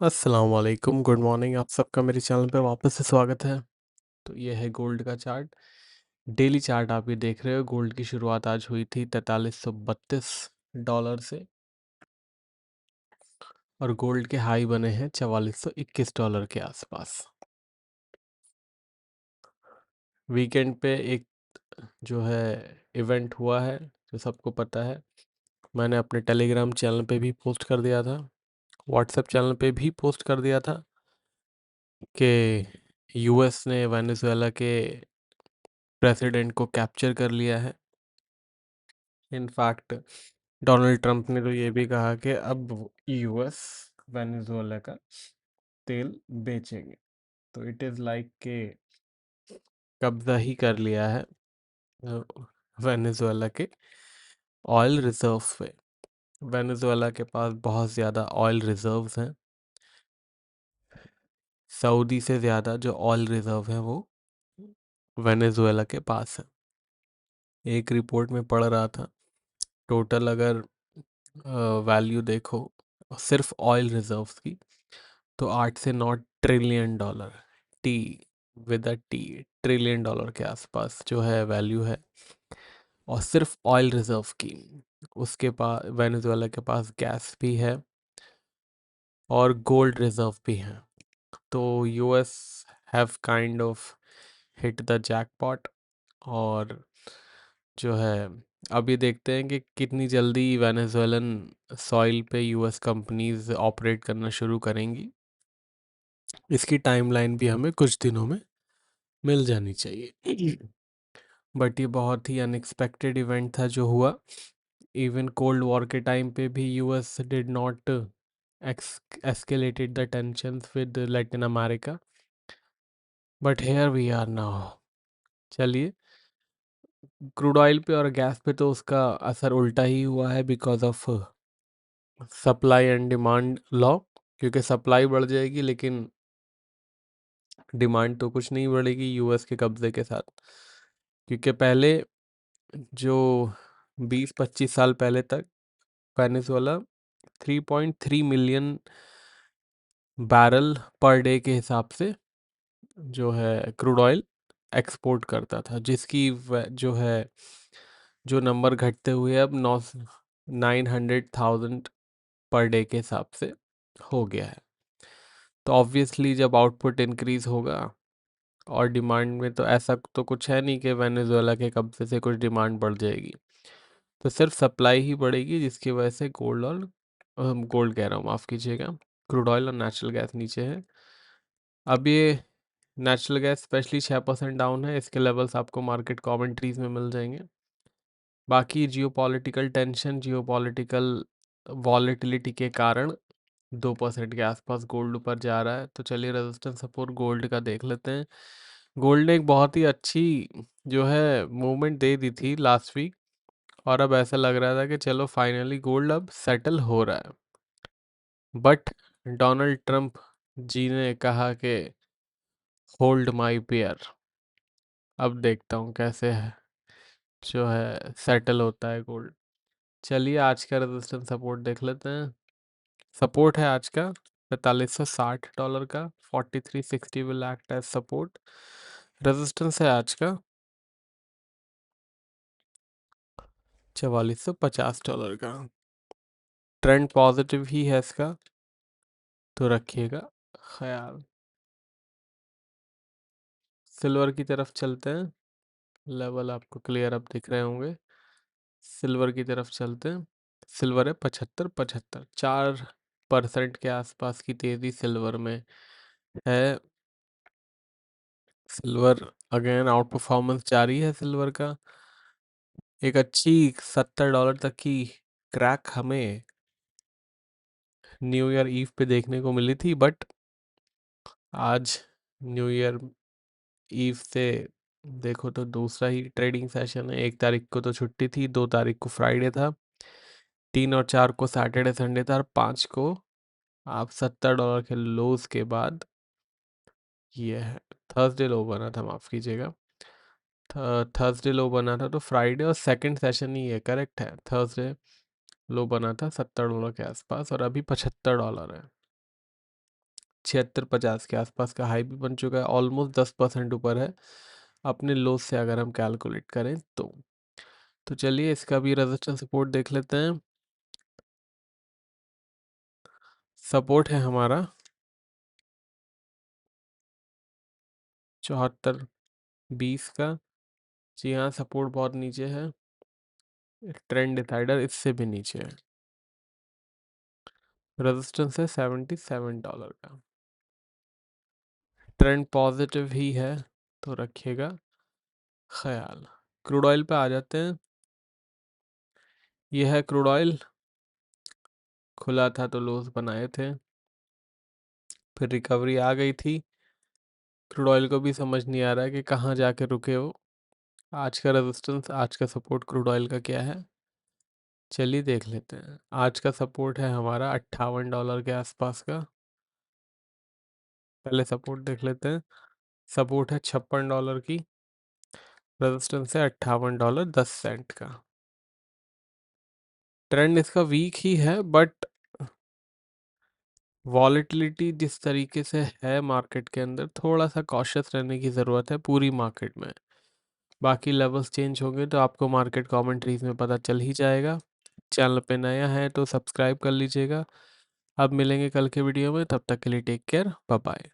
अस्सलाम वालेकुम, good morning. आप सबका मेरे चैनल पे वापस से स्वागत है। तो ये है गोल्ड का चार्ट। डेली चार्ट आप ये देख रहे हो। गोल्ड की शुरुआत आज हुई थी $4332 से और गोल्ड के हाई बने हैं $4421 के आसपास। वीकेंड पे एक जो है इवेंट हुआ है जो सबको पता है। मैंने अपने टेलीग्राम चैनल पे भी पोस्ट कर दिया था, व्हाट्सएप चैनल पे भी पोस्ट कर दिया था कि यूएस ने वेनेजुएला के प्रेसिडेंट को कैप्चर कर लिया है। इनफैक्ट डोनाल्ड ट्रंप ने तो ये भी कहा कि अब यूएस वेनेजुएला का तेल बेचेंगे। तो इट इज़ लाइक के कब्जा ही कर लिया है वेनेजुएला के ऑयल रिजर्व पे। वेनेजुएला के पास बहुत ज़्यादा ऑयल रिजर्व्स हैं। सऊदी से ज़्यादा जो ऑयल रिजर्व है वो वेनेजुएला के पास है। एक रिपोर्ट में पढ़ रहा था, टोटल अगर वैल्यू देखो सिर्फ ऑयल रिजर्व्स की तो 8 से 9 trillion dollar, T with a T, trillion dollar के आसपास जो है वैल्यू है। और सिर्फ ऑयल रिजर्व की। उसके पास वेनेजुएला के पास गैस भी है और गोल्ड रिजर्व भी है। तो US have kind of hit the jackpot. और जो है अभी देखते हैं कि कितनी जल्दी वेनेजुएलन सॉइल पे यूएस कंपनीज ऑपरेट करना शुरू करेंगी। इसकी टाइमलाइन भी हमें कुछ दिनों में मिल जानी चाहिए। बट ये बहुत ही अनएक्सपेक्टेड इवेंट था जो हुआ। इवन कोल्ड वॉर के टाइम पे भी US did not escalated the tensions with Latin America, but here we are now. चलिए, क्रूड ऑयल पे और गैस पे तो उसका असर उल्टा ही हुआ है because of supply and demand law. क्योंकि सप्लाई बढ़ जाएगी लेकिन डिमांड तो कुछ नहीं बढ़ेगी यूएस के कब्जे के साथ। क्योंकि पहले जो 20-25 साल पहले तक Venezuela 3.3 million barrel per day के हिसाब से जो है क्रूड ऑयल एक्सपोर्ट करता था, जिसकी जो है जो नंबर घटते हुए अब 900,000 पर डे के हिसाब से हो गया है। तो ऑब्वियसली जब आउटपुट इंक्रीज होगा और डिमांड में, तो ऐसा तो कुछ है नहीं कि वेनेजुएला के कब्जे से कुछ डिमांड बढ़ जाएगी। तो सिर्फ सप्लाई ही बढ़ेगी जिसकी वजह से गोल्ड और गोल्ड कह रहा हूँ, माफ़ कीजिएगा, क्रूड ऑयल और नेचुरल गैस नीचे है। अब ये नेचुरल गैस स्पेशली 6% डाउन है। इसके लेवल्स आपको मार्केट कमेंट्रीज में मिल जाएंगे। बाकी जियोपॉलिटिकल टेंशन, जियोपॉलिटिकल वॉलेटिलिटी के कारण 2% के आसपास गोल्ड ऊपर जा रहा है। तो चलिए रेजिस्टेंस सपोर्ट गोल्ड का देख लेते हैं। गोल्ड ने एक बहुत ही अच्छी जो है मूवमेंट दे दी थी लास्ट वीक और अब ऐसा लग रहा था कि चलो फाइनली गोल्ड अब सेटल हो रहा है। बट डोनाल्ड ट्रंप जी ने कहा कि होल्ड माई पेयर। अब देखता हूँ कैसे है जो है सेटल होता है गोल्ड। चलिए आज का रेजिस्टेंस सपोर्ट देख लेते हैं। सपोर्ट है आज का $4560 का। 4360 will act as support. Resistance है आज का $4450 का। ट्रेंड पॉजिटिव ही है इसका, तो रखिएगा ख्याल। सिल्वर की तरफ चलते हैं। लेवल आपको क्लियर अब दिख रहे होंगे। सिल्वर की तरफ चलते हैं। सिल्वर है 75-75, 4% के आसपास की तेज़ी सिल्वर में है। सिल्वर अगेन आउट परफॉर्मेंस जारी है सिल्वर का। एक अच्छी $70 तक की क्रैक हमें न्यू ईयर ईव पे देखने को मिली थी, बट आज न्यू ईयर ईव से देखो तो दूसरा ही ट्रेडिंग सेशन है। 1 तारीख को तो छुट्टी थी, 2 तारीख को फ्राइडे था, 3 और 4 को सैटरडे संडे था और 5 को आप $70 के लोज के बाद ये है थर्सडे लो बना था, माफ़ कीजिएगा, थर्सडे लो बना था। तो फ्राइडे और सेकंड सेशन ही है, करेक्ट है। थर्सडे लो बना था $70 के आसपास और अभी $75 है। 76-50 के आसपास का हाई भी बन चुका है, ऑलमोस्ट 10% ऊपर है अपने लो से अगर हम कैलकुलेट करें तो चलिए इसका भी रेजिस्टेंस सपोर्ट देख लेते हैं। सपोर्ट है हमारा 74-20 का। जी हाँ, सपोर्ट बहुत नीचे है, ट्रेंड डिसाइडर इससे भी नीचे है। रेजिस्टेंस है $77 का। ट्रेंड पॉजिटिव ही है तो रखिएगा ख्याल। क्रूड ऑयल पे आ जाते हैं। यह है क्रूड ऑयल, खुला था तो लोस बनाए थे, फिर रिकवरी आ गई थी। क्रूड ऑयल को भी समझ नहीं आ रहा है कि कहाँ जाके रुके हो। आज का रेजिस्टेंस, आज का सपोर्ट क्रूड ऑयल का क्या है, चलिए देख लेते हैं। आज का सपोर्ट है हमारा $58 के आसपास का। पहले सपोर्ट देख लेते हैं। सपोर्ट है $56 की, रेजिस्टेंस है $58.10 का। ट्रेंड इसका वीक ही है, बट वॉलेटिलिटी जिस तरीके से है मार्केट के अंदर, थोड़ा सा कॉशियस रहने की ज़रूरत है पूरी मार्केट में। बाकी लेवल्स चेंज होंगे तो आपको मार्केट कमेंट्रीज में पता चल ही जाएगा। चैनल पे नया है तो सब्सक्राइब कर लीजिएगा। अब मिलेंगे कल के वीडियो में, तब तक के लिए टेक केयर, बाय बाय।